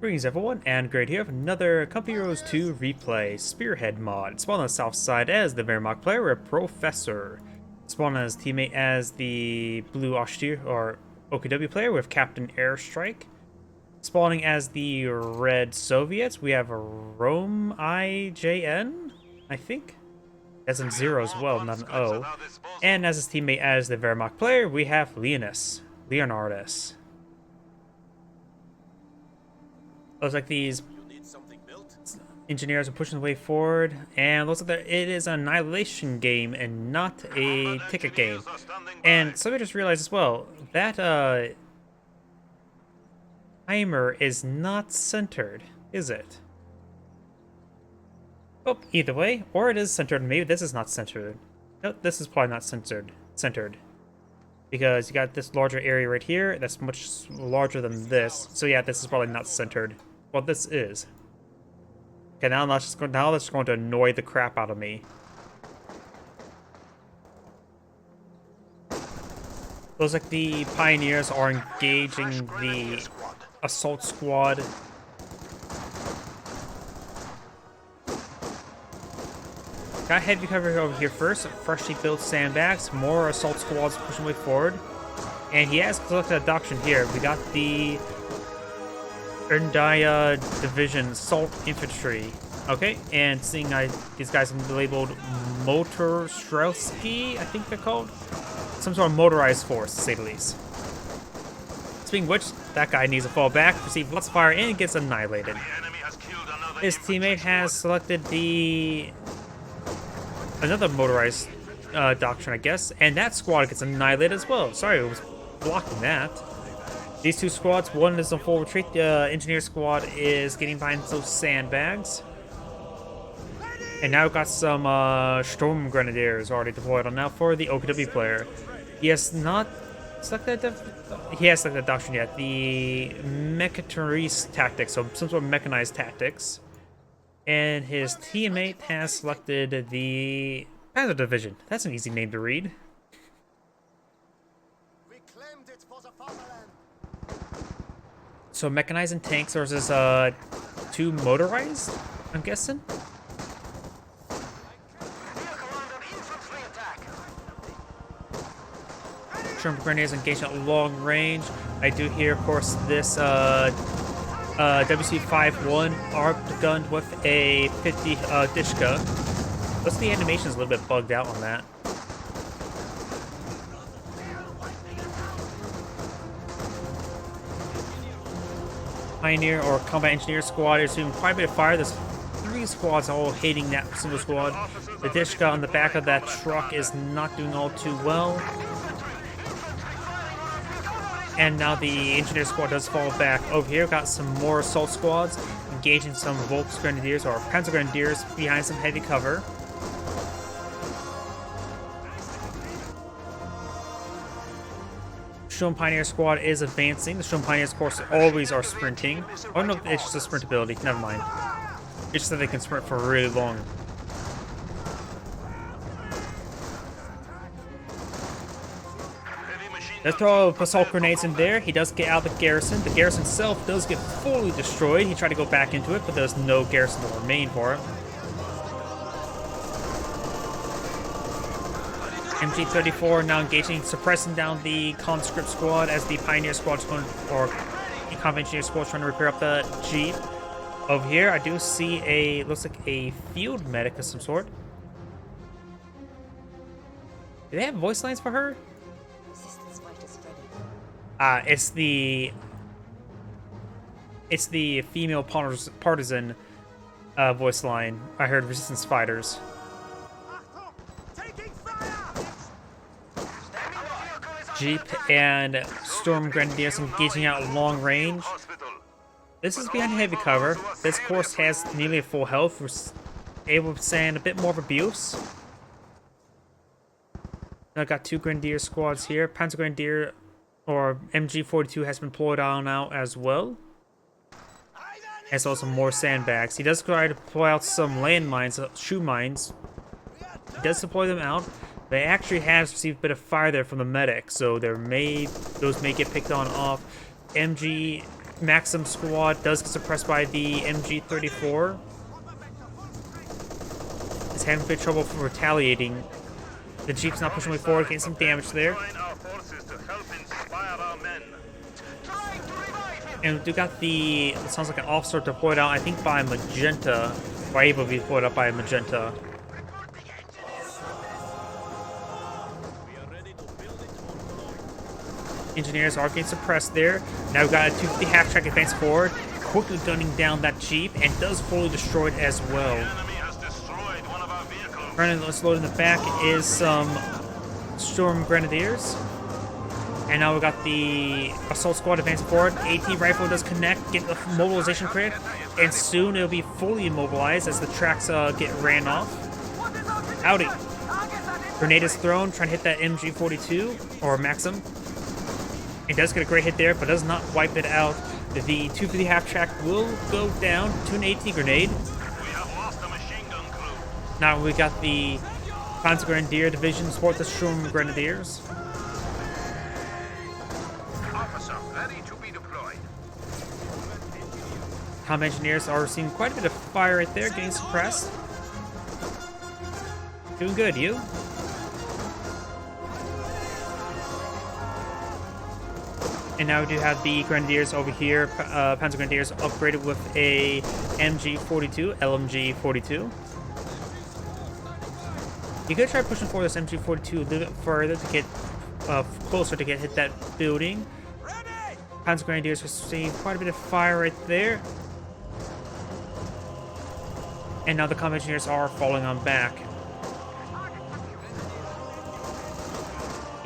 Greetings everyone, and great here with another Company Heroes 2 replay Spearhead mod. Spawned on the south side as the Wehrmacht player with Pr0fesor. Spawned as teammate as the blue Austere or OKW player with Captain Airstrike. Spawning as the red Soviets, we have R0MEIJN, I think? As in 0 as well, not an O. And as his teammate as the Wehrmacht player, we have Leneris. Looks like these engineers are pushing the way forward, and looks like it is an annihilation game and not a ticket game. And somebody just realized as well that timer is not centered, is it? Oh, either way, or it is centered. Maybe this is not centered. No, this is probably not centered. Because you got this larger area right here that's much larger than this. So yeah, this is probably not centered. Well, this is. Okay, now that's just going to annoy the crap out of me. Looks like the pioneers are engaging the assault squad. Got heavy cover over here first. Freshly built sandbags. More assault squads pushing way forward. And he has collected a doctrine here. We got the R0MEIJN division assault infantry. Okay, and seeing these guys are labeled Motorstrelski, I think they're called. Some sort of motorized force, to say the least. Speaking of which, that guy needs to fall back, receive lots of fire, and gets annihilated. His teammate has selected another motorized doctrine, I guess, and that squad gets annihilated as well. Sorry, it was blocking that. These two squads, one is on full retreat. The engineer squad is getting behind those sandbags. And now we've got some storm grenadiers already deployed on now for the OKW player. He has not selected the doctrine yet. The Mechanized tactics, so some sort of mechanized tactics. And his teammate has selected the Panzer Division. That's an easy name to read. So mechanized and tanks versus two motorized, I'm guessing. Storm grenadiers engaged at long range. I do hear, of course, this WC-51 armed gun with a 50 Dishka. Looks like the animation is a little bit bugged out on that. Pioneer or combat engineer squad is doing quite a bit of fire. There's 3 squads all hating that single squad. The Dishka on the back of that truck is not doing all too well. And now the engineer squad does fall back. Over here, got some more assault squads engaging some Volks grenadiers or Panzer grenadiers behind some heavy cover. Storm Pioneer squad is advancing. The Storm Pioneers, of course, always are sprinting. Oh no, it's just a sprint ability. Never mind. It's just that they can sprint for really long. Let's throw assault grenades in there. He does get out of the garrison. The garrison itself does get fully destroyed. He tried to go back into it, but there's no garrison to remain for it. MG-34 now engaging, suppressing down the conscript squad as the pioneer squad is going, or the combat engineer squad is trying to repair up the Jeep. Over here, I do see looks like a field medic of some sort. Do they have voice lines for her? It's the female partisan voice line. I heard resistance fighters. Jeep and Storm Grenadiers engaging out long range. This is behind heavy cover. This course has nearly a full health. We're able to stand a bit more of abuse. Now I've got 2 Grenadier squads here. Panzer Grenadier or MG-42 has been deployed on out as well. As well as some more sandbags. He does try to deploy out some landmines, shoe mines. He does deploy them out. They actually have received a bit of fire there from the medic, so those may get picked on off. MG Maxim squad does get suppressed by the MG34. It's having a bit of trouble for retaliating. The Jeep's not pushing way forward, getting some damage there. And we do got the, it sounds like an officer deployed out, I think by Magenta, or able to be deployed out by Magenta. Engineers are getting suppressed there. Now we've got a 250 half-track advance forward, quickly gunning down that Jeep, and does fully destroy it as well. Running loaded in the back is some Storm Grenadiers. And now we've got the assault squad advancing forward. AT rifle does connect, get the mobilization crit, and soon it'll be fully immobilized as the tracks get ran off. Howdy. Grenade is thrown, trying to hit that MG42, or Maxim. It does get a great hit there, but does not wipe it out. The 250 half-track will go down to an AT grenade. Now we got the Panzer Grenadier Division support the Sturm Grenadiers. Officer, ready to be deployed. Combat engineers are receiving quite a bit of fire right there, getting suppressed. Doing good, you? And now we do have the Grenadiers over here, Panzer Grenadiers upgraded with a MG42, LMG42. You could try pushing forward this MG42 a little bit further to get closer to hit that building. Panzer Grenadiers are seeing quite a bit of fire right there. And now the combat engineers are falling on back.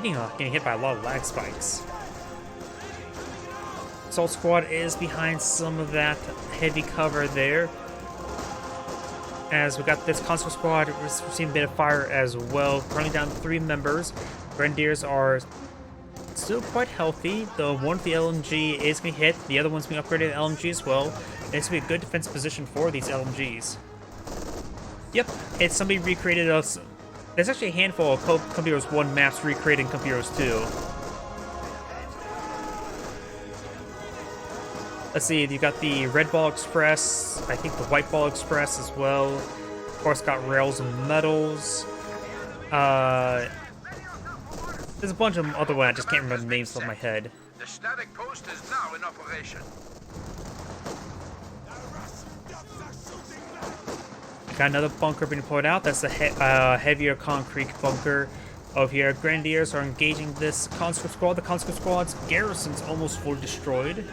Getting hit by a lot of lag spikes. Assault squad is behind some of that heavy cover there. As we got this console squad receiving a bit of fire as well. Currently down 3 members. Grenadiers are still quite healthy, though one of the LMG is being hit. The other one's being upgraded to LMG as well. And it's going to be a good defense position for these LMGs. Yep, it's somebody recreated us. There's actually a handful of Comp Heroes 1 maps recreated in Comp Heroes 2. Let's see, you got the Red Ball Express, I think the White Ball Express as well. Of course, got Rails and Metals. There's a bunch of other ones, I just can't remember the names off my head. The static post is now in operation. Got another bunker being deployed out. That's a heavier concrete bunker over here. Grenadiers are engaging this conscript squad. The conscript squad's garrison's almost fully destroyed.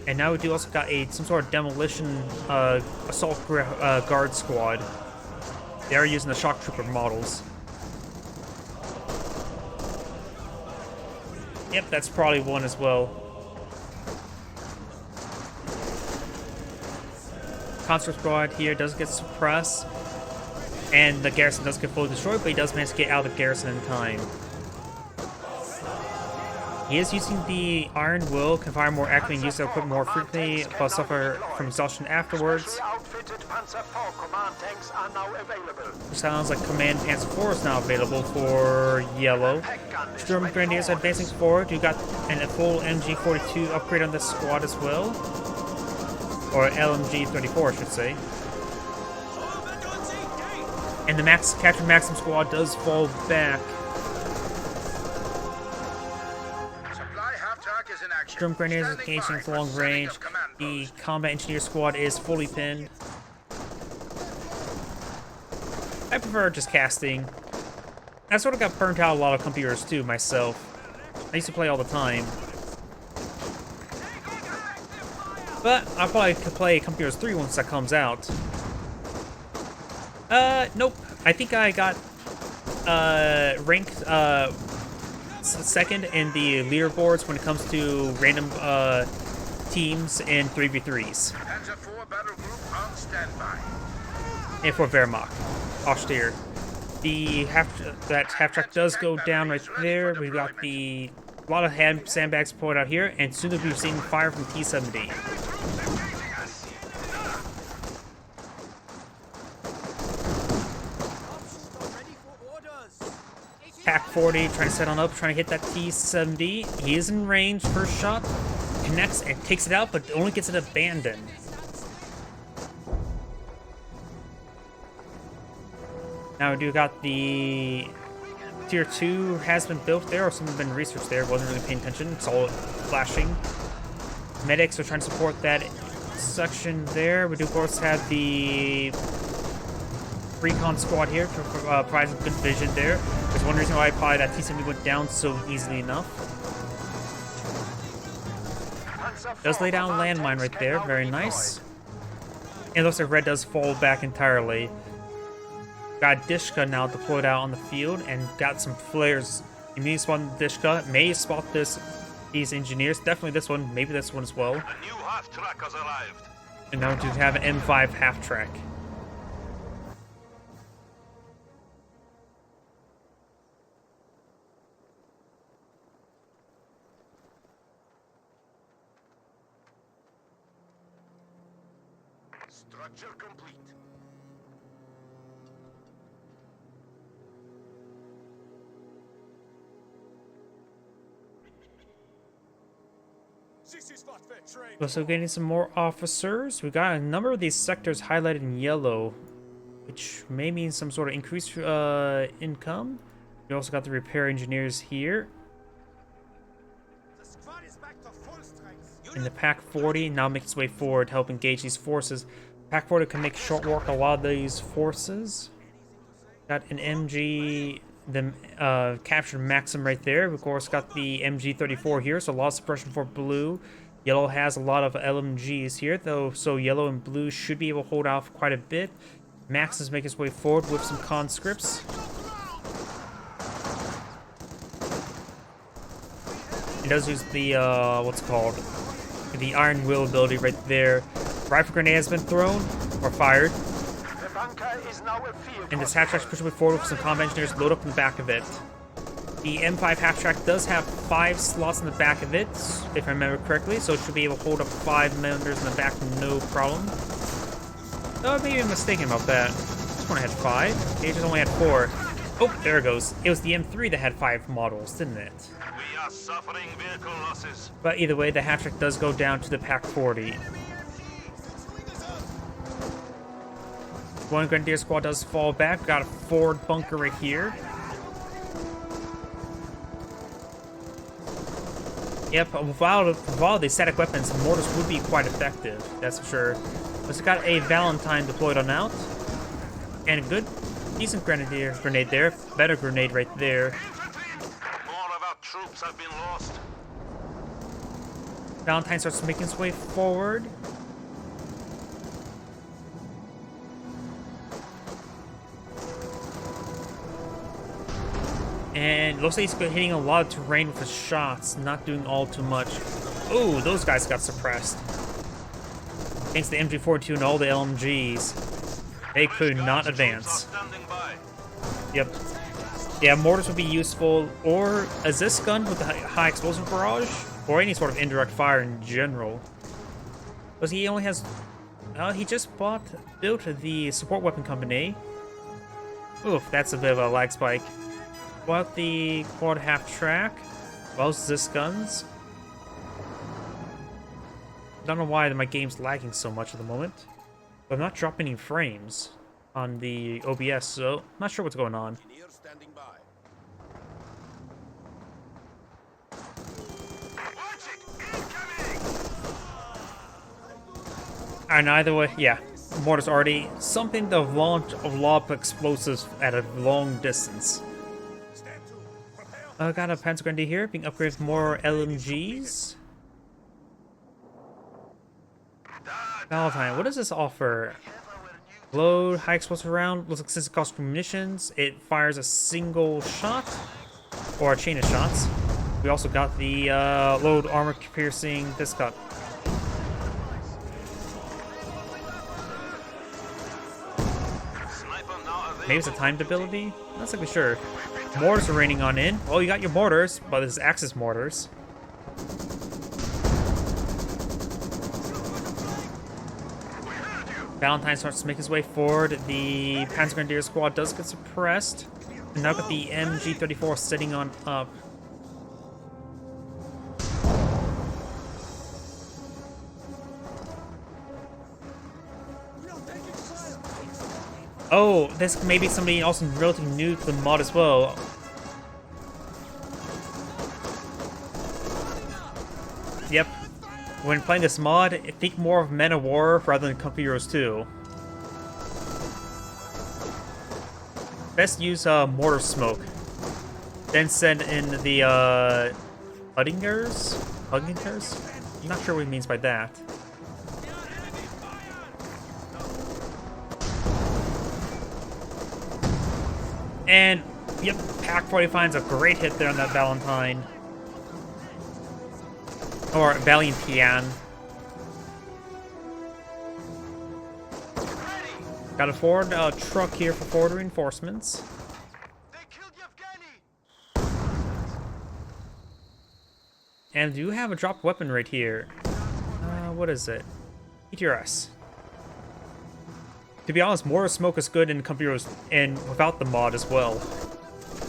And now we do also got some sort of demolition assault guard squad. They are using the shock trooper models. Yep, that's probably one as well. Conscript squad here does get suppressed, and the garrison does get fully destroyed, but he does manage to get out of the garrison in time. He is using the Iron Will, can fire more accurately and use the equipment more frequently, but suffer from exhaustion afterwards. Which sounds like Command Panzer 4 is now available for yellow. Sturm Grenadiers advancing forward. You got a full MG42 upgrade on this squad as well. Or LMG34, I should say. And the Captain Maxim squad does fall back. Sturm Grenadiers is engaging with long range. The Combat Engineer squad is fully pinned. I prefer just casting. I sort of got burnt out a lot of computers too, myself. I used to play all the time. But I probably could play Computers 3 once that comes out. Nope. I think I got ranked second in the leaderboards when it comes to random teams in 3v3s. Panzer 4 battle group on standby. And for Wehrmacht. Austere. That half-track does go down right there. We've got a lot of sandbags deployed out here, and soon we'll be receiving fire from T-70. Pack 40 trying to set on up, trying to hit that T-70. He is in range. First shot connects and takes it out, but only gets it abandoned. Now we do got the tier 2 has been built there, or something been researched there. Wasn't really paying attention. It's all flashing. Medics are trying to support that section there. We do of course have the recon squad here to provide some good vision there. There's one reason why probably that T-70 went down so easily enough. Does lay down a landmine right there. Very nice. And it looks like red does fall back entirely. Got Dishka now deployed out on the field and got some flares. Immediately spawned Dishka. May spot these engineers. Definitely this one. Maybe this one as well. A new half-track has arrived. And now we do have an M5 half-track. Structure complete. Also getting some more officers. We got a number of these sectors highlighted in yellow, which may mean some sort of increased income. We also got the repair engineers here. And the Pack 40 now makes its way forward to help engage these forces. Pack 40 can make short work of a lot of these forces. Got an MG, the captured Maxim right there. Of course, got the MG34 here, so a lot of suppression for blue. Yellow has a lot of LMGs here, though, so yellow and blue should be able to hold off quite a bit. Max is making his way forward with some conscripts. He does use the, what's it called? The Iron Will ability right there. Rifle grenade has been thrown, or fired. The bunker is now a field. And this half-track's pushing forward with some comm engineers load up in the back of it. The M5 half-track does have 5 slots in the back of it, if I remember correctly, so it should be able to hold up 5 members in the back, no problem. Oh, maybe I'm mistaken about that. This one had 5. They just only had 4. Oh, there it goes. It was the M3 that had 5 models, didn't it? We are suffering vehicle losses. But either way, the half-track does go down to the Pack 40. One Grenadier squad does fall back. Got a forward bunker right here. Yep, while the static weapons, mortars would be quite effective, that's for sure. But it's got a Valentine deployed on out. And a good, decent grenade there. Better grenade right there. More of our troops have been lost. Valentine starts making his way forward. And looks like he's hitting a lot of terrain with his shots, not doing all too much. Ooh, those guys got suppressed. Thanks to the MG42 and all the LMGs. They could not advance. Yep. Yeah, mortars would be useful, or a Zis gun with a high explosive barrage, or any sort of indirect fire in general. Because he only has... he just built the support weapon company. Oof, that's a bit of a lag spike. What the quad half track? Well, Zis guns. Don't know why my game's lagging so much at the moment. But I'm not dropping any frames on the OBS, so I'm not sure what's going on. And either way, yeah, mortars already something to launch a lot of explosives at a long distance. Got a Panzer Grenadier here, being upgraded with more LMGs. Valentine, what does this offer? Load, high explosive round. Looks like since it costs munitions, it fires a single shot, or a chain of shots. We also got the load armor piercing disc cut. Maybe it's a timed ability? Not exactly sure. Mortars are raining on in. Oh, you got your mortars, but this is Axis mortars. Valentine starts to make his way forward. The Panzer Grenadier squad does get suppressed. And now got the MG34 sitting on up. Oh, this may be somebody also relatively new to the mod as well. Yep. When playing this mod, think more of Men of War rather than Comfy Heroes 2. Best use mortar smoke. Then send in the Huggingers? I'm not sure what he means by that. And yep, Pack 40 finds a great hit there on that Valentine. Or Valiant Pian. Got a forward truck here for forward reinforcements. And do you have a dropped weapon right here? What is it? ETRS. To be honest, mortar smoke is good in Comfy Heroes and without the mod as well.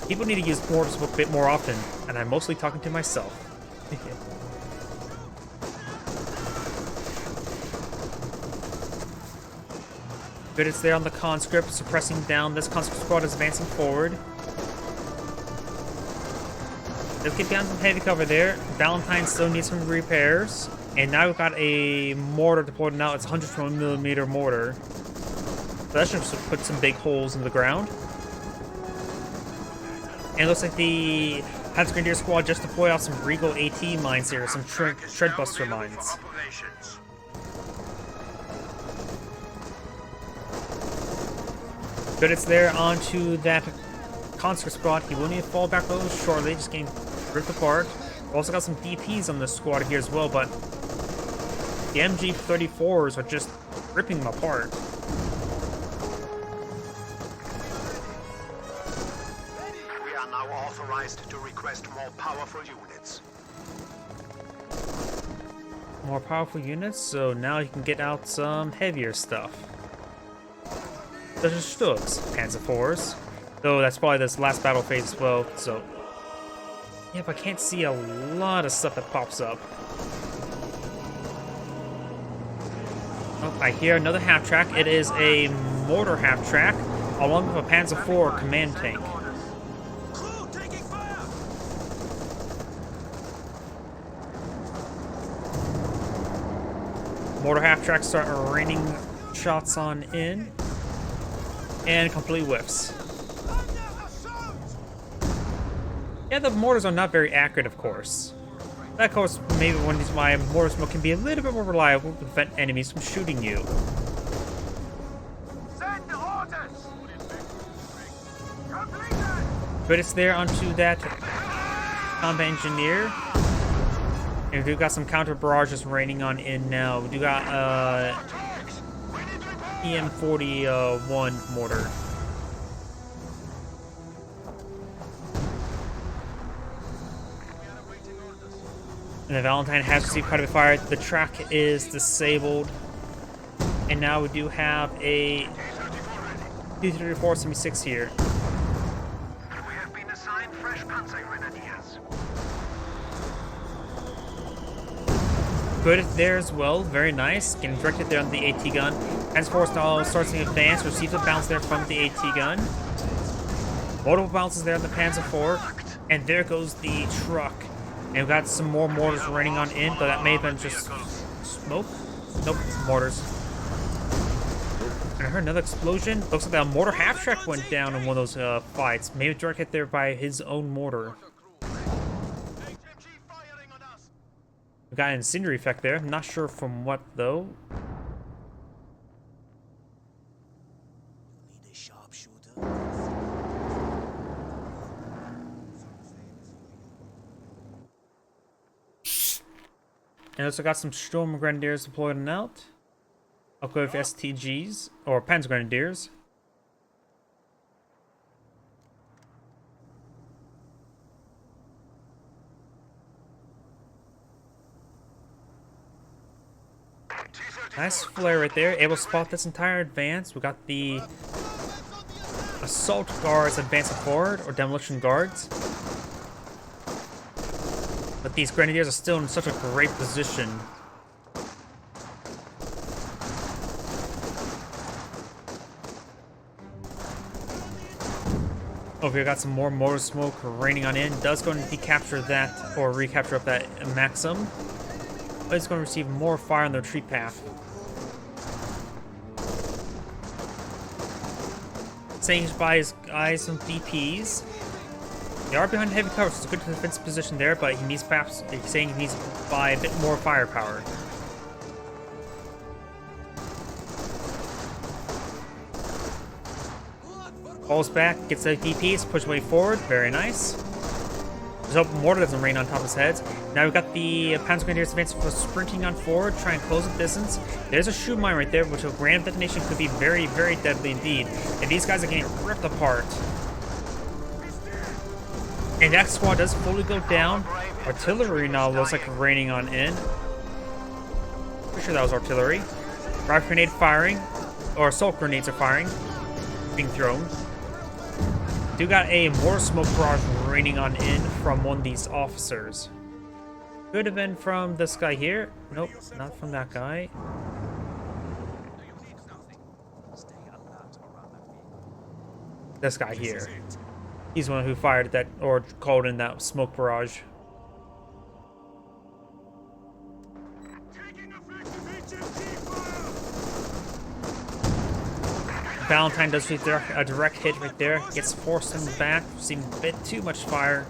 People need to use mortar smoke a bit more often, and I'm mostly talking to myself. Good, it's there on the conscript, suppressing down. This conscript squad is advancing forward. Let's get down some heavy cover there. Valentine still needs some repairs. And now we've got a mortar deployed now. It's a 120mm mortar. So that should put some big holes in the ground. And it looks like the Panzer Grenadier squad just deployed out some Regal AT mines here, some Shredbuster mines. Good, it's there onto that conscript squad. He will need to fall back a little shortly, just getting ripped apart. We've also got some DPs on this squad here as well, but the MG34s are just ripping them apart. We are now authorized to request more powerful units. More powerful units, so now you can get out some heavier stuff. Such as Stugs, Panzer IVs. Though that's probably this last battle phase as well, so... Yep, I can't see a lot of stuff that pops up. Oh, I hear another half-track. It is a mortar half-track, along with a Panzer IV command tank. Mortar half-tracks start raining shots on in. And completely whiffs. Yeah, the mortars are not very accurate, of course. That, of course, maybe one reason why mortar smoke can be a little bit more reliable to prevent enemies from shooting you. Send orders! But it's there onto that combat engineer. And we've got some counter barrages raining on in now. We do got PM41 mortar. And the Valentine has received quite a bit of fire. The track is disabled. And now we do have a T-34-76 here. We have been assigned fresh Panzer Grenadiers. Good there as well. Very nice. Getting directed there on the AT gun. As Force now starts to advance, receives a bounce there from the AT gun. Multiple bounces there on the Panzer IV. And there goes the truck. And we've got some more mortars raining on in, but that may have been just smoke. Nope, mortars. And I heard another explosion. Looks like that mortar half-track went down in one of those fights. Maybe direct hit there by his own mortar. We got an incendiary effect there. I'm not sure from what though. Need a sharpshooter. And also got some Storm Grenadiers deployed and out. I'll go with STGs, or Panzer Grenadiers. Nice flare right there. Able to spot this entire advance. We got the Assault Guards advancing forward, or Demolition Guards. But these Grenadiers are still in such a great position. Over here, got some more mortar smoke raining on in. Does go and decapture that, or recapture up that Maxim. But it's going to receive more fire on the retreat path. Saying he's by his eyes some DPs. They are behind heavy cover, so it's a good defensive position there, but he needs perhaps, he's saying he needs to buy a bit more firepower. Falls back, gets the DPs, push way forward, very nice. Just hope mortar doesn't rain on top of his heads. Now we've got the Panzer Grenadiers advancing for sprinting on forward, try and close the distance. There's a shoe mine right there, which a random detonation could be very, very deadly indeed. And these guys are getting ripped apart. And that squad does fully go down. Artillery now looks like raining on in. Pretty sure that was artillery. Riot grenade firing, or assault grenades are firing, being thrown. Do got a mortar smoke barrage raining on in from one of these officers. Could have been from this guy here. Nope, not from that guy. This guy here. He's the one who fired that, or called in that smoke barrage. Valentine does a direct hit right there. Gets forced him back. Seeing a bit too much fire.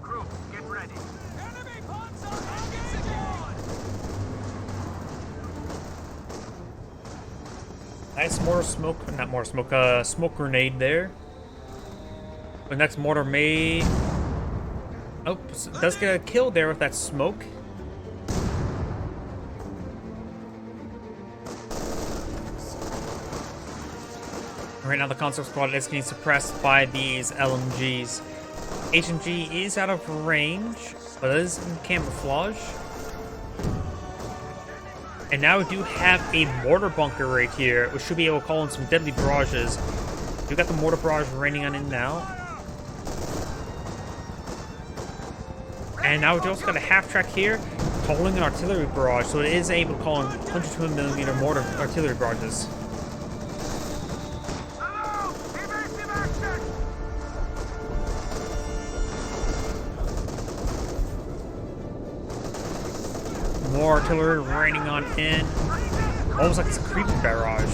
Crew, get ready. Nice mortar smoke, not mortar smoke, smoke grenade there. The next mortar may... Oh, does get a kill there with that smoke. Right now the concept squad is getting suppressed by these LMGs. HMG is out of range, but it is in camouflage. And now we do have a mortar bunker right here, which should be able to call in some deadly barrages. We've got the mortar barrage raining on in now. And now we also got a half track here, calling an artillery barrage, so it is able to call in 102mm mortar artillery barrages. More artillery raining on in. Almost like it's a creepy barrage.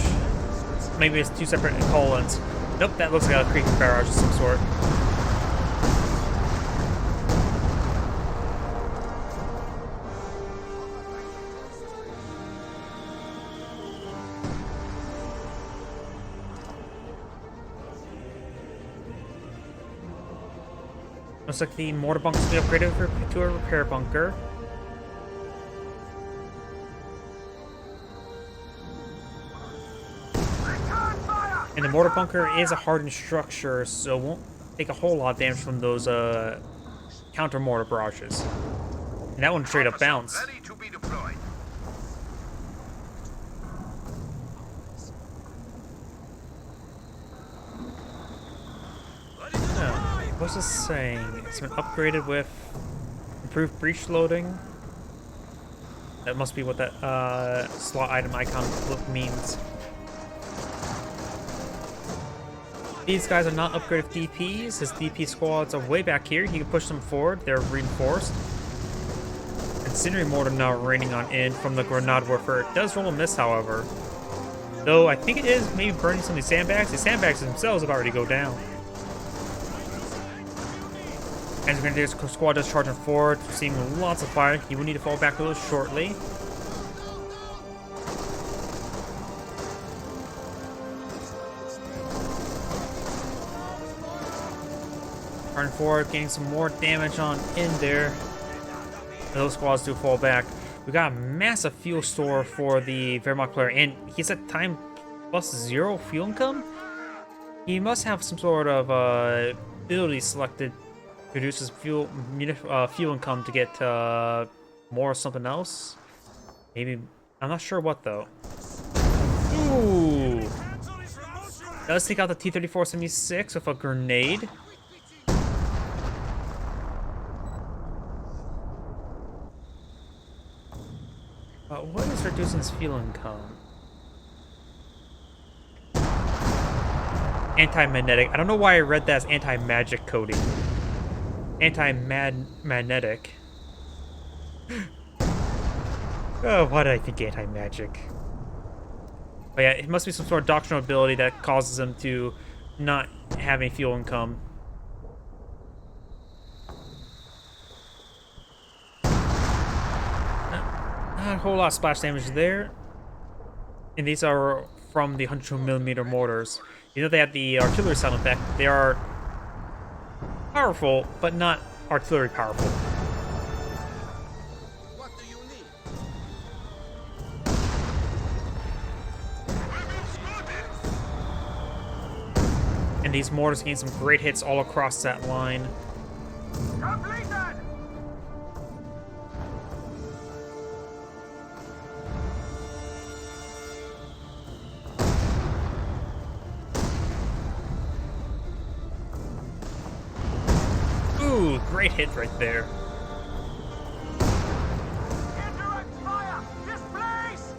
Maybe it's two separate call-ins. Nope, that looks like a creepy barrage of some sort. Looks like the mortar bunker is upgraded to a repair bunker. And the mortar bunker is a hardened structure, so it won't take a whole lot of damage from those counter mortar barrages. And that one straight up bounced. Ready to be deployed. What's this saying? It's been upgraded with improved breach loading. That must be what that slot item icon look means. These guys are not upgraded with DPs. His DP squads are way back here. He can push them forward. They're reinforced. Incendiary mortar now raining on in from the grenade warfare. It does roll a miss, however. Though I think it is maybe burning some of these sandbags. The sandbags themselves have already go down. And the Grenadier squad is charging forward, seeing lots of fire. He will need to fall back a little shortly. Turn forward, getting some more damage on in there. Those squads do fall back. We got a massive fuel store for the Wehrmacht player, and he's at time +0 fuel income. He must have some sort of ability selected, produces fuel income to get more something else. Maybe, I'm not sure what though. Ooh, does take out the T-34-76 with a grenade. What is reducing his fuel income? Anti-magnetic. I don't know why I read that as anti-magic coding. Anti-magnetic. Oh, why did I think anti-magic? But yeah, it must be some sort of doctrinal ability that causes him to not have any fuel income. Not a whole lot of splash damage there. And these are from the 100mm mortars. You know they have the artillery sound effect. They are powerful, but not artillery powerful. What do you need? And these mortars gain some great hits all across that line. Completed! Ooh, great hit right there. Indirect fire! Displace!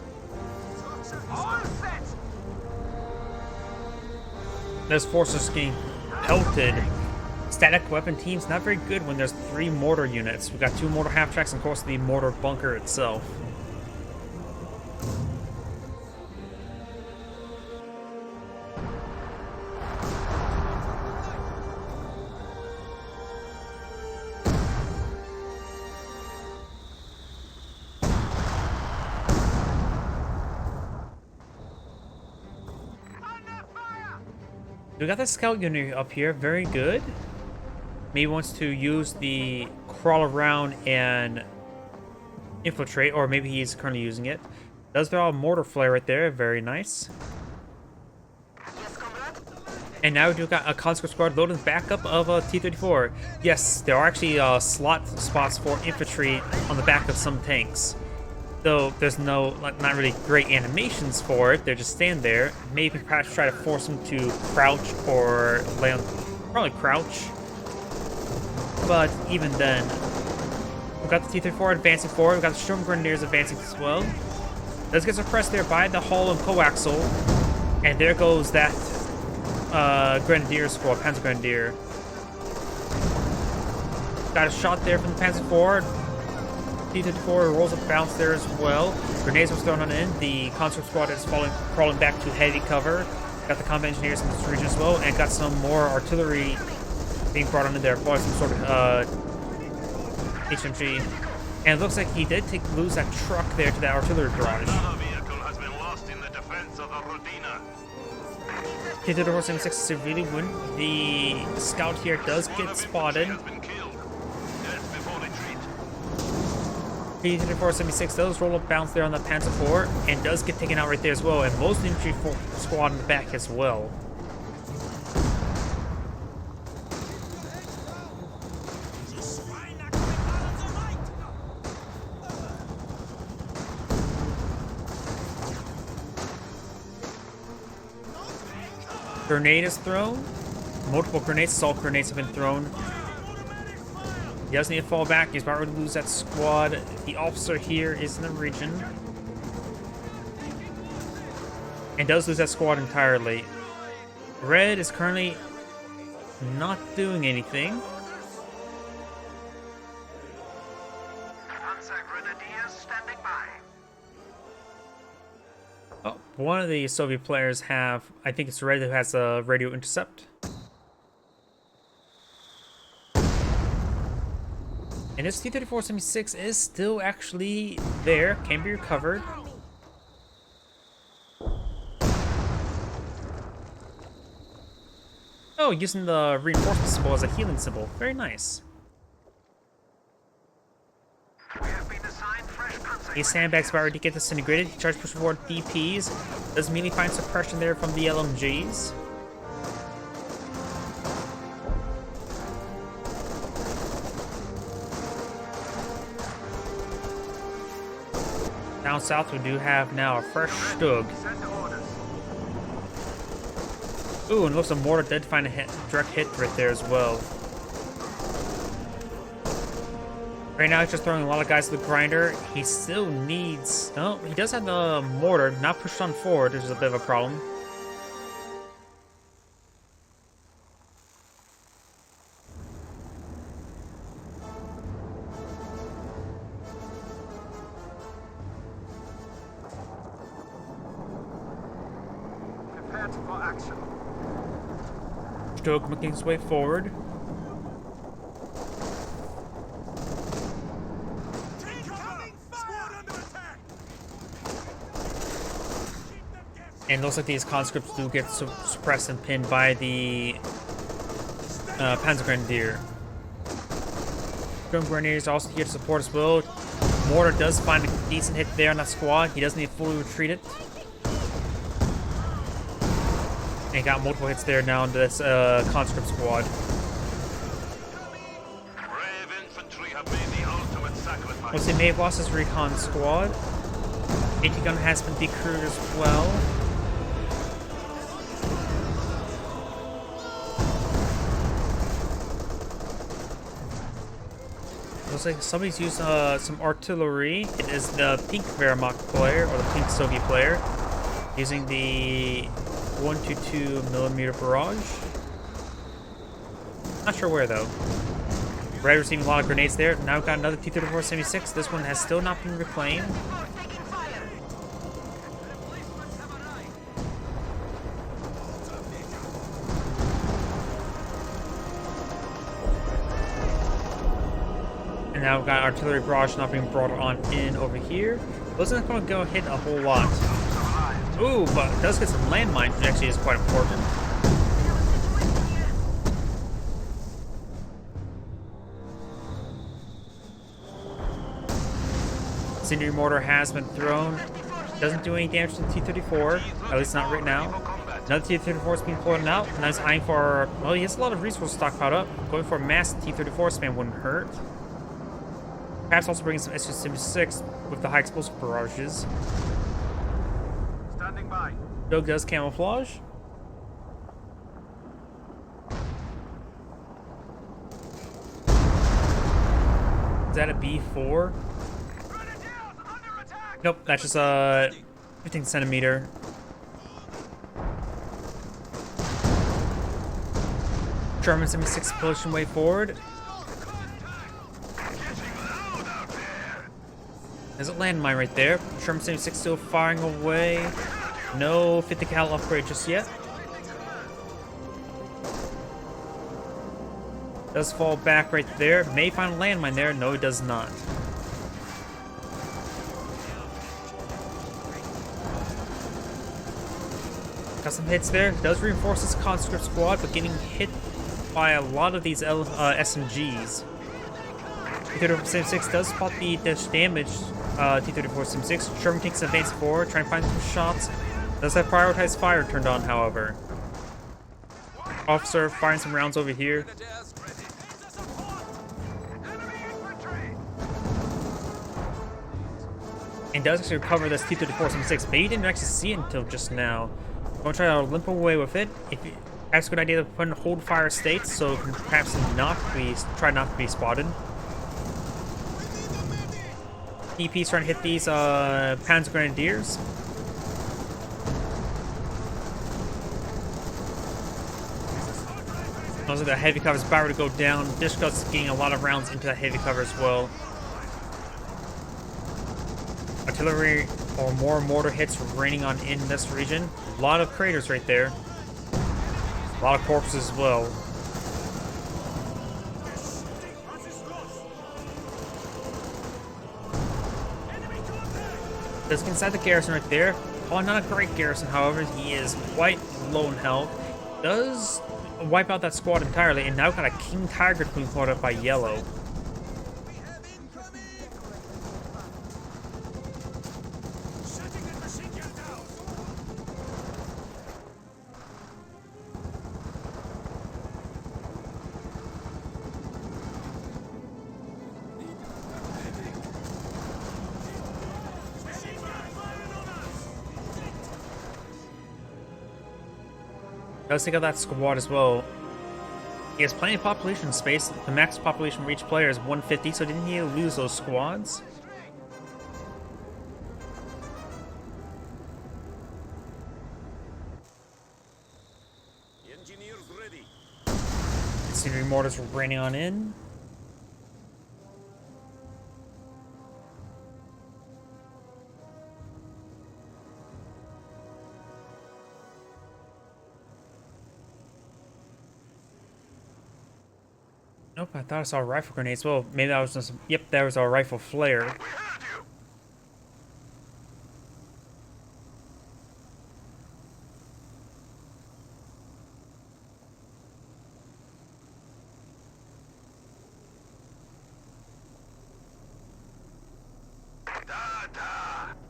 All set! Those forces getting pelted. Static weapon team's not very good when there's 3 mortar units. We got 2 mortar half-tracks and of course the mortar bunker itself. We got the scout unit up here, very good. Maybe wants to use the crawl around and infiltrate, or maybe he's currently using it. Does throw a mortar flare right there, very nice. And now we've got a conscript squad loading backup of a T-34. Yes, there are actually slot spots for infantry on the back of some tanks. Though there's no, not really great animations for it, they're just stand there. Maybe perhaps try to force them to crouch or lay on, probably crouch. But even then, we've got the T-34 advancing forward, we've got the Storm Grenadiers advancing as well. Does get suppressed there by the hull and coaxial, and there goes that Grenadier squad, Panzer Grenadier. Got a shot there from the Panzer IV. T-34 rolls up bounce there as well. Grenades was thrown on in. The conscript squad is crawling back to heavy cover. Got the combat engineers in this region as well, and got some more artillery being brought on in there. Probably some sort of HMG. And it looks like he did lose that truck there to that artillery barrage. Another vehicle has been lost in the defense of the Rodina. T-34 76 severely win. The scout here does get spotted. Has been killed. Death before retreat. T-34 76 does roll up bounce there on the Panzer IV and does get taken out right there as well, and most infantry squad in the back as well. Grenade is thrown. Multiple grenades, assault grenades have been thrown. He does need to fall back. He's about to lose that squad. The officer here is in the region. And does lose that squad entirely. Red is currently not doing anything. Panzer Grenadiers standing by. Oh, one of the Soviet players have, I think it's Red, who has a radio intercept. And this T-34-76 is still actually there, can be recovered. Oh, using the reinforcement symbol as a healing symbol. Very nice. We have been assigned fresh Panzer. These sandbags have already get disintegrated. He tries to push forward DPs. Does immediately find suppression there from the LMGs. Down south, we do have now a fresh Stug. Send orders. Ooh, and it looks like Mortar did find a direct hit right there as well. Right now, he's just throwing a lot of guys to the grinder. He still needs... Oh, he does have the Mortar, not pushed on forward, which is a bit of a problem. prepared for action. Stoke making his way forward. And it looks like these conscripts do get suppressed and pinned by the Panzer Grenadier. German Grenadiers are also here to support as well. Mortar does find a decent hit there on that squad. He doesn't need to fully retreat it. And he got multiple hits there now into this conscript squad. Brave infantry have made the ultimate sacrifice. Once they may have lost his recon squad. 80 gun has been decrewed as well. Looks like somebody's used some artillery. It is the pink Wehrmacht player, or the pink Soviet player, using the 122mm barrage. Not sure where though. Red receiving a lot of grenades there. Now we've got another T-34-76. This one has still not been reclaimed. And now we've got artillery barrage not being brought on in over here. Wasn't going to go hit a whole lot. Ooh, but it does get some landmines, which actually is quite important. Incendiary mortar has been thrown. Doesn't do any damage to the T-34, at least not right now. Another T-34 is being floated out. Now he's eyeing for, well, he has a lot of resources stockpiled up. Going for a mass T-34 spam wouldn't hurt. Perhaps also bringing some SU-76 with the high explosive barrages. Standing by. Doug does camouflage. Is that a B4? Nope, that's just a 15 centimeter. German 76 pushing way forward. There's a landmine right there. Sherman 76 still firing away. No 50 cal upgrade just yet. Does fall back right there. May find a landmine there. No, it does not. Got some hits there. Does reinforce this conscript squad, but getting hit by a lot of these SMGs. T-34-76 does spot the damage T-34-76. Sherman takes advance forward, trying to find some shots. Does have prioritized fire turned on, however. Officer firing some rounds over here. And does actually recover this T-34-76, but he didn't actually see it until just now. I'm going to try to limp away with it. If you, that's a good idea to put in hold fire states, so it can perhaps try not to be spotted. TP's trying to hit these Panzer Grenadiers. Looks like the heavy cover is about to go down. Dishcut's getting a lot of rounds into that heavy cover as well. Artillery or more mortar hits raining on in this region. A lot of craters right there. A lot of corpses as well. Does get inside the garrison right there. Oh, not a great garrison, however. He is quite low in health. Does wipe out that squad entirely, and now got a King Tiger being caught up by yellow. Let's take out that squad as well. He has plenty of population space. The max population for each player is 150, so didn't need to lose those squads. Engineers ready. Incendiary mortars raining on in. Nope, I thought I saw rifle grenades. Well, maybe that was just... Yep, there was a rifle flare. We heard you.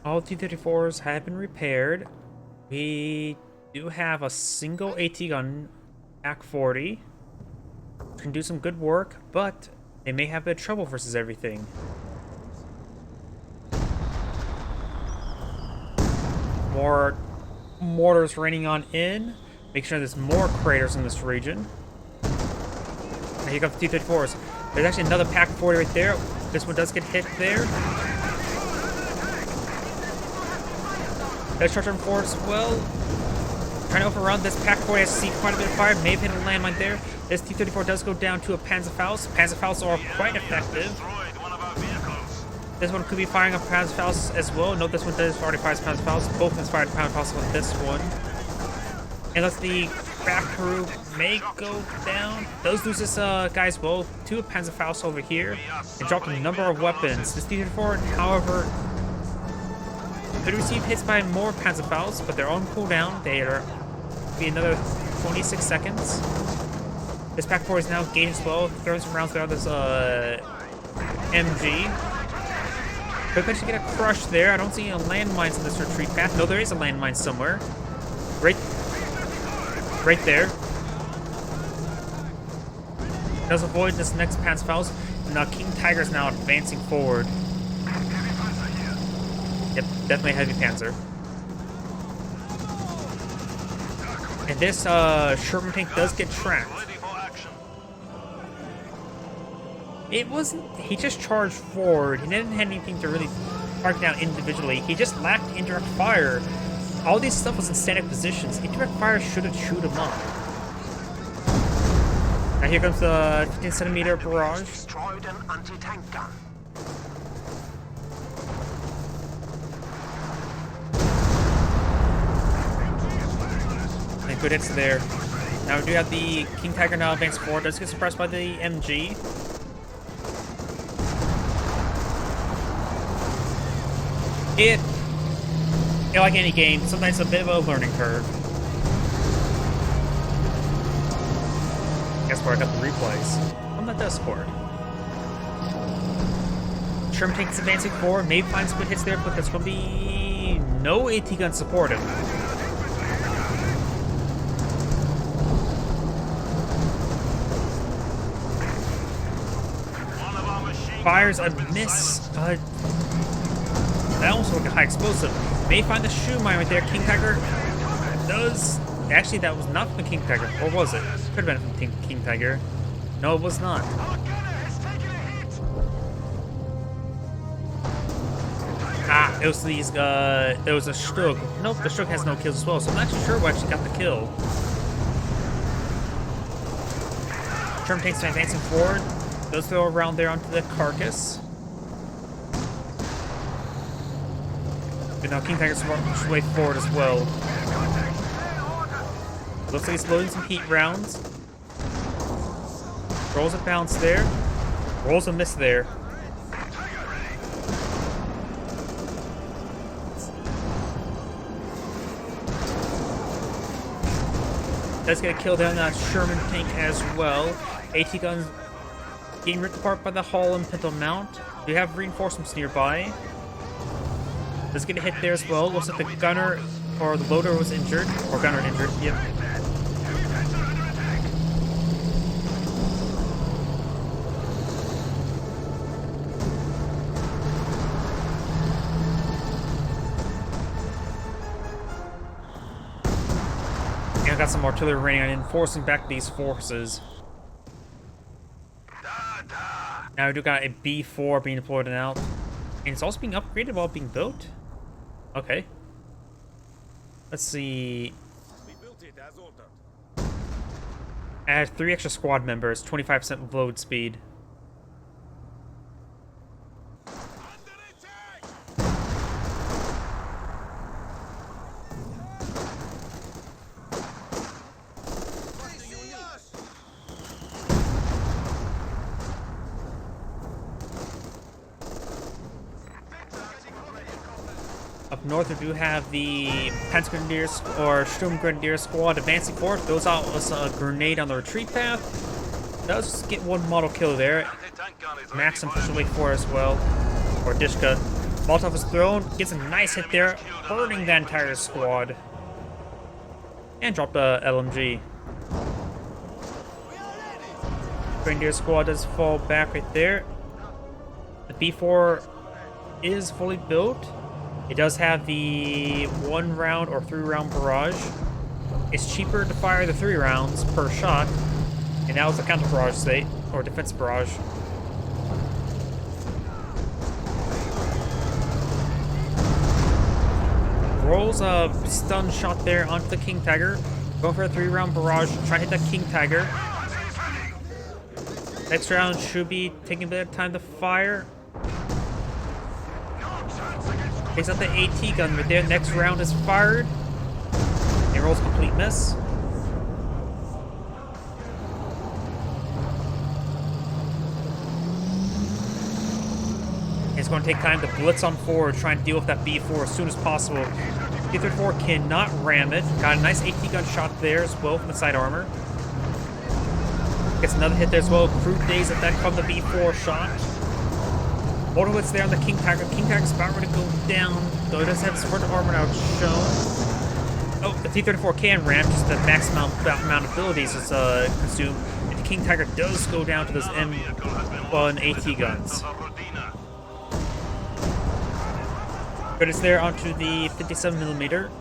All T-34s have been repaired. We do have a single AT gun, AK-40. Can do some good work, but they may have a bit of trouble versus everything. More mortars raining on in. Make sure there's more craters in this region. Now here comes the T-34s. There's actually another PaK-40 right there. This one does get hit there. There's short-term force as well. Trying to overrun. This PaK-40 has seen quite a bit of fire. May have hit a landmine there. This T-34 does go down to a Pr0fesor. Pr0fesor are quite effective. This one could be firing a Pr0fesor as well. No, this one does already fire Pr0fesor. Both of them fired Pr0fesor with this one. Unless the back crew may go down. Those lose this guys well. Two Pr0fesor over here. And dropped a number of weapons. This T-34, however, could receive hits by more Pr0fesor, but they're on cooldown. They are be another 26 seconds. This PaK-40 is now engaged as well. Throwing some rounds throughout this MG. Could potentially get a crush there. I don't see any landmines in this retreat path. No, there is a landmine somewhere. Right there. Does avoid this next Pr0fesor. Now King Tiger is now advancing forward. Yep, definitely heavy panzer. And this Sherman tank does get tracked. It wasn't... He just charged forward. He didn't have anything to really target down individually. He just lacked indirect fire. All these stuff was in static positions. Indirect fire should have chewed him up. Now here comes the 15-centimeter barrage. Destroyed an anti-tank gun. And good hits there. Now we do have the King Tiger now advance forward. Does get suppressed by the MG. Like any game, sometimes it's a bit of a learning curve. Guess where I got the replays on the Discord. Sherman tank is advancing forward. Maybe find some good hits there, but there's going to be no AT gun supported. Fires a miss. That almost looked like a high explosive. May find the shoe mine right there. King Tiger does... Actually, that was not from the King Tiger. Or was it? Could have been from King Tiger. No, it was not. Ah, it was these, it was a Stug. Nope, the Stug has no kills as well, so I'm not actually sure who actually got the kill. Sherman tank's advancing forward. Does throw around there onto the carcass. But now King Tiger's working his way forward as well. Looks like he's loading some heat rounds. Rolls a bounce there. Rolls a miss there. Does get a kill down that Sherman tank as well. AT guns getting ripped apart by the hull and pintle mount. We have reinforcements nearby. Does get a hit there as well. Looks like the gunner or the loader was injured. Or gunner injured, yep. And I got some artillery raining on in, forcing back these forces. Now we do got a B4 being deployed and out. And it's also being upgraded while being built? Okay. Let's see. Add 3 extra squad members, 25% load speed. up north, we do have the Panzergrenadier or Sturmgrenadier squad advancing forward. Throws out a grenade on the retreat path. Does get one model kill there. Maxim pushed away for as well. Or Dishka. Molotov is thrown. Gets a nice hit there. Burning that entire squad. And dropped the LMG. Grenadier squad does fall back right there. The B4 is fully built. It does have the 1 round or 3 round barrage. It's cheaper to fire the 3 rounds per shot. And that was the counter barrage state, or defense barrage. Rolls a stun shot there onto the King Tiger. Going for a 3 round barrage, trying to hit that King Tiger. Next round should be taking a bit of time to fire. Takes out the AT gun right there. Next round is fired. It rolls a complete miss. It's going to take time to blitz on forward, trying to deal with that B4 as soon as possible. T-34 cannot ram it. Got a nice AT gun shot there as well from the side armor. Gets another hit there as well. Crude days effect from the B4 shot. Auto hits there on the King Tiger. King Tiger's about ready to go down, though it does have supportive armor now shown. Oh, the T-34 can ram, just the maximum amount of abilities is consumed. And the King Tiger does go down to those M1 AT guns. Credits there onto the 57mm.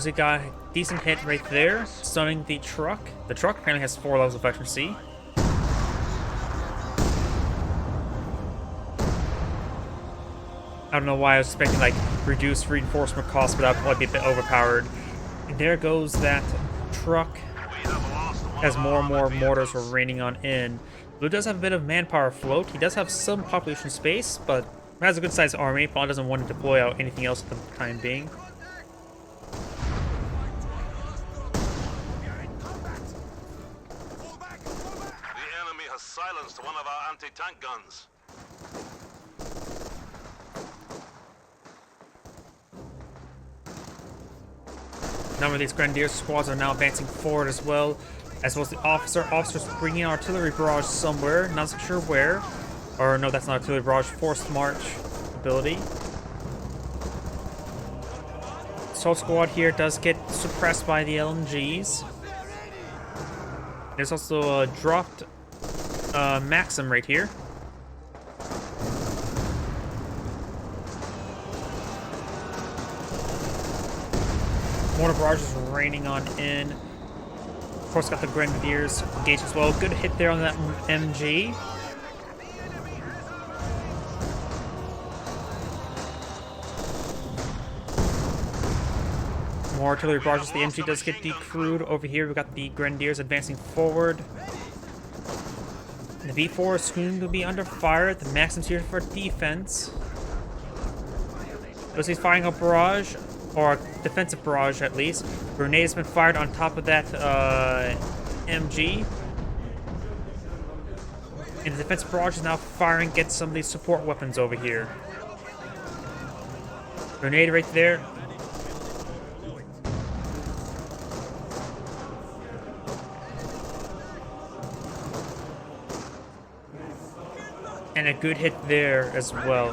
He got a decent hit right there, stunning the truck. The truck apparently has 4 levels of efficiency. I don't know why I was expecting like reduced reinforcement costs, but that would probably be a bit overpowered. And there goes that truck. As more and more mortars were raining on in. Blue does have a bit of manpower float. He does have some population space, but has a good sized army. Probably doesn't want to deploy out anything else at the time being. Silenced one of our anti-tank guns. A number of these Grenadier squads are now advancing forward as well as the officers bringing an artillery barrage somewhere, not so sure where. Or no, that's not artillery barrage, forced march ability. Assault squad here does get suppressed by the LMGs. There's also a dropped Maxim right here. Mortar barrage is raining on in. Of course, got the Grenadiers engaged as well. Good hit there on that MG. More artillery barrages. The MG does get decrewed over here. We've got the Grenadiers advancing forward. The V4 is soon to be under fire. The Maxim's here for defense. As he's firing a barrage, or a defensive barrage at least. Grenade has been fired on top of that MG. And the defensive barrage is now firing, get some of these support weapons over here. Grenade right there. And a good hit there as well.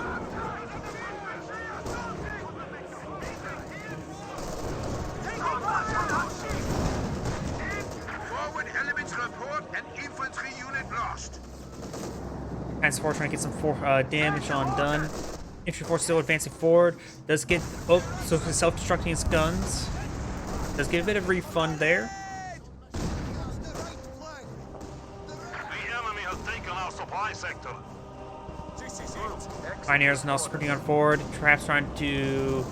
Forward elements report an infantry unit lost. Transport trying to get some damage done. Infantry force still advancing forward. Does get so he's self-destructing his guns. Does get a bit of refund there. The enemy has taken our supply sector. Pioneers now sprinting on forward, perhaps trying to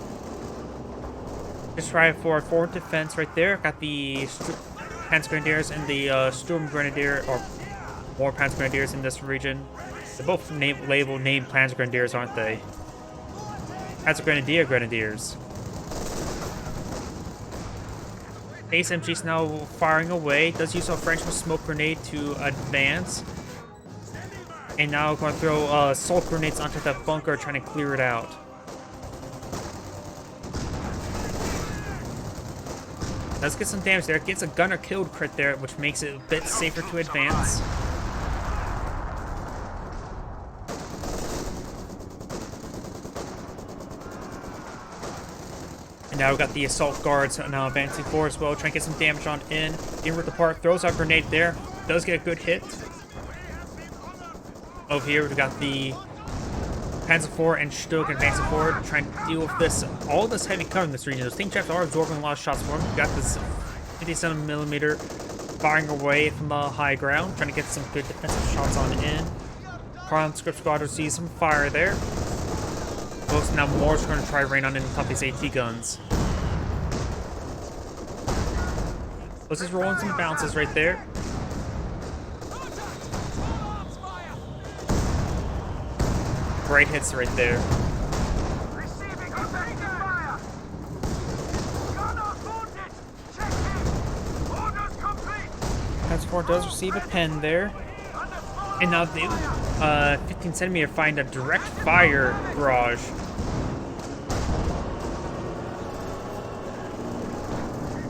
just try for a forward defense right there. Got the Panzer Grenadiers and the Sturm Grenadier, or more Panzer Grenadiers in this region. They're both labeled named Panzer Grenadiers, aren't they? Panzer Grenadiers. SMG's now firing away. Does use a Frenchman smoke grenade to advance. And now going to throw assault grenades onto that bunker, trying to clear it out. Let's get some damage there. Gets a gunner killed crit there, which makes it a bit safer to advance. And now we've got the assault guards now advancing forward as well, trying to get some damage on in. With the part, throws out a grenade there. Does get a good hit. Over here, we've got the Pr0fesor and Stug advancing forward, trying to deal with this, all this heavy cover in this region. Those tank traps are absorbing a lot of shots for him. We've got this 57mm firing away from the high ground, trying to get some good defensive shots on in. Conscript Squad receives some fire there. Both now Moore's going to try rain on in top these AT guns. Let's just rolling some bounces right there. Great hits right there. Pr0fesor does receive a pen there. And now the 15cm find a direct fire barrage.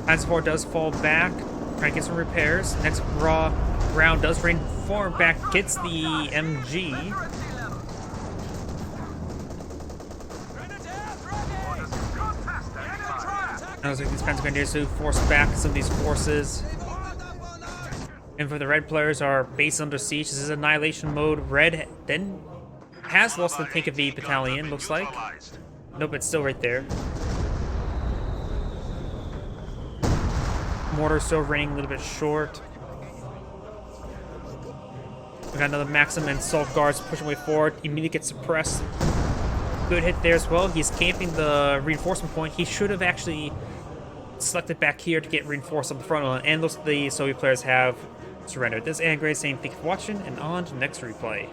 Pr0fesor does fall back, trying to get some repairs. Next round does rain forward back, gets the MG. Now looks like these Panzer Grenadiers to force back some of these forces. And for the red players, our base under siege. This is annihilation mode. Red then has lost the Tank of V battalion, looks like. Nope, it's still right there. Mortar still raining a little bit short. We got another Maxim and Assault Guards pushing way forward. Immediately gets suppressed. Good hit there as well. He's camping the reinforcement point. He should have actually selected back here to get reinforced on the front line. And those the Soviet players have surrendered. This is Angry saying thank you for watching, and on to the next replay.